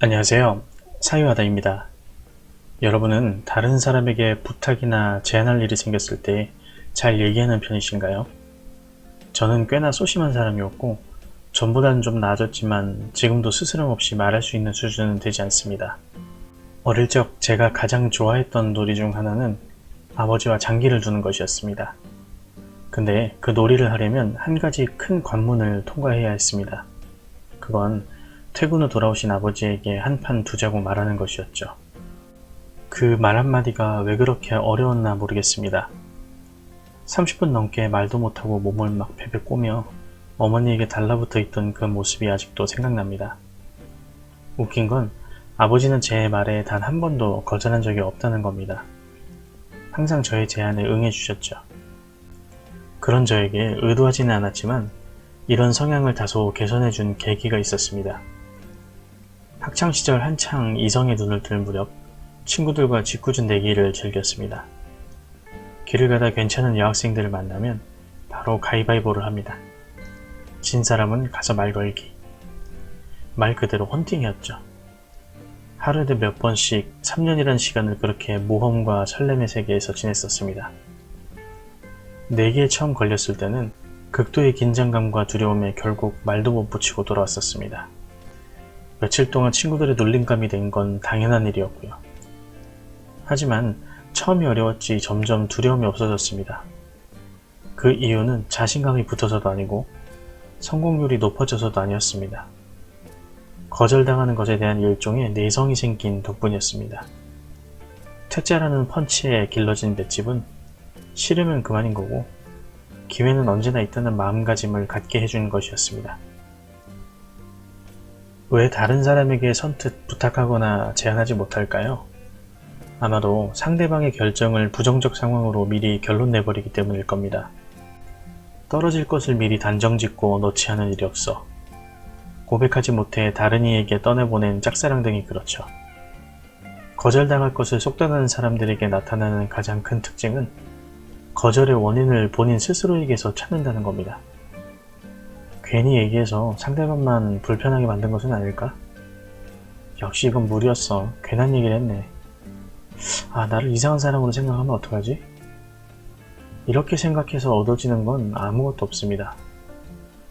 안녕하세요. 사유하다입니다. 여러분은 다른 사람에게 부탁이나 제안할 일이 생겼을 때 잘 얘기하는 편이신가요? 저는 꽤나 소심한 사람이었고 전보다는 좀 나아졌지만 지금도 스스럼 없이 말할 수 있는 수준은 되지 않습니다. 어릴 적 제가 가장 좋아했던 놀이 중 하나는 아버지와 장기를 두는 것이었습니다. 근데 그 놀이를 하려면 한 가지 큰 관문을 통과해야 했습니다. 그건 퇴근 후 돌아오신 아버지에게 한 판 두자고 말하는 것이었죠. 그 말 한마디가 왜 그렇게 어려웠나 모르겠습니다. 30분 넘게 말도 못하고 몸을 막 베베 꼬며 어머니에게 달라붙어 있던 그 모습이 아직도 생각납니다. 웃긴 건 아버지는 제 말에 단 한 번도 거절한 적이 없다는 겁니다. 항상 저의 제안에 응해주셨죠. 그런 저에게 의도하지는 않았지만 이런 성향을 다소 개선해준 계기가 있었습니다. 학창시절 한창 이성의 눈을 뜰 무렵 친구들과 짓궂은 내기를 즐겼습니다. 길을 가다 괜찮은 여학생들을 만나면 바로 가위바위보를 합니다. 진 사람은 가서 말 걸기. 말 그대로 헌팅이었죠. 하루에도 몇 번씩 3년이란 시간을 그렇게 모험과 설렘의 세계에서 지냈었습니다. 내기에 처음 걸렸을 때는 극도의 긴장감과 두려움에 결국 말도 못 붙이고 돌아왔었습니다. 며칠 동안 친구들의 놀림감이 된 건 당연한 일이었고요. 하지만 처음이 어려웠지 점점 두려움이 없어졌습니다. 그 이유는 자신감이 붙어서도 아니고 성공률이 높아져서도 아니었습니다. 거절당하는 것에 대한 일종의 내성이 생긴 덕분이었습니다. 퇴짜라는 펀치에 길러진 맷집은 싫으면 그만인 거고 기회는 언제나 있다는 마음가짐을 갖게 해준 것이었습니다. 왜 다른 사람에게 선뜻 부탁하거나 제안하지 못할까요? 아마도 상대방의 결정을 부정적 상황으로 미리 결론 내버리기 때문일 겁니다. 떨어질 것을 미리 단정짓고 넣지 않은 일이 없어. 고백하지 못해 다른 이에게 떠내보낸 짝사랑 등이 그렇죠. 거절당할 것을 속단하는 사람들에게 나타나는 가장 큰 특징은 거절의 원인을 본인 스스로에게서 찾는다는 겁니다. 괜히 얘기해서 상대방만 불편하게 만든 것은 아닐까? 역시 이건 무리였어. 괜한 얘기를 했네. 나를 이상한 사람으로 생각하면 어떡하지? 이렇게 생각해서 얻어지는 건 아무것도 없습니다.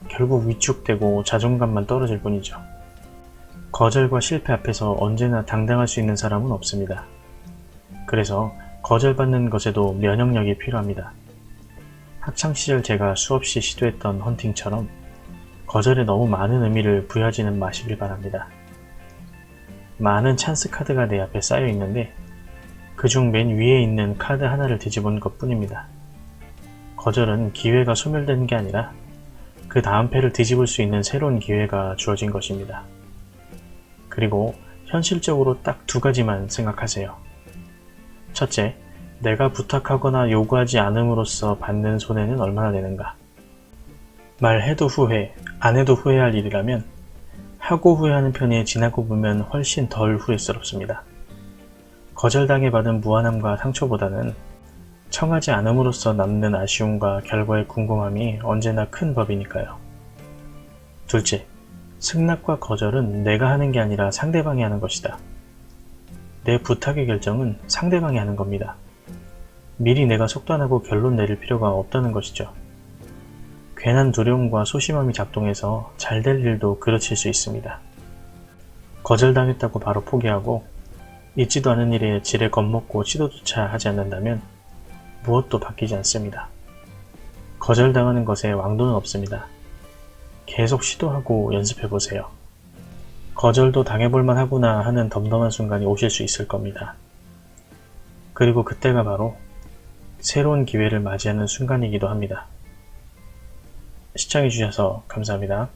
결국 위축되고 자존감만 떨어질 뿐이죠. 거절과 실패 앞에서 언제나 당당할 수 있는 사람은 없습니다. 그래서 거절받는 것에도 면역력이 필요합니다. 학창시절 제가 수없이 시도했던 헌팅처럼 거절에 너무 많은 의미를 부여하지는 마시길 바랍니다. 많은 찬스 카드가 내 앞에 쌓여 있는데 그중 맨 위에 있는 카드 하나를 뒤집은 것 뿐입니다. 거절은 기회가 소멸된 게 아니라 그 다음 패를 뒤집을 수 있는 새로운 기회가 주어진 것입니다. 그리고 현실적으로 딱 두 가지만 생각하세요. 첫째, 내가 부탁하거나 요구하지 않음으로써 받는 손해는 얼마나 되는가? 말해도 후회, 안 해도 후회할 일이라면 하고 후회하는 편에 지나고 보면 훨씬 덜 후회스럽습니다. 거절당해 받은 무안함과 상처보다는 청하지 않음으로써 남는 아쉬움과 결과의 궁금함이 언제나 큰 법이니까요. 둘째, 승낙과 거절은 내가 하는 게 아니라 상대방이 하는 것이다. 내 부탁의 결정은 상대방이 하는 겁니다. 미리 내가 속단하고 결론 내릴 필요가 없다는 것이죠. 괜한 두려움과 소심함이 작동해서 잘 될 일도 그르칠 수 있습니다. 거절당했다고 바로 포기하고 있지도 않은 일에 지레 겁먹고 시도조차 하지 않는다면 무엇도 바뀌지 않습니다. 거절당하는 것에 왕도는 없습니다. 계속 시도하고 연습해보세요. 거절도 당해볼만 하구나 하는 덤덤한 순간이 오실 수 있을 겁니다. 그리고 그때가 바로 새로운 기회를 맞이하는 순간이기도 합니다. 시청해주셔서 감사합니다.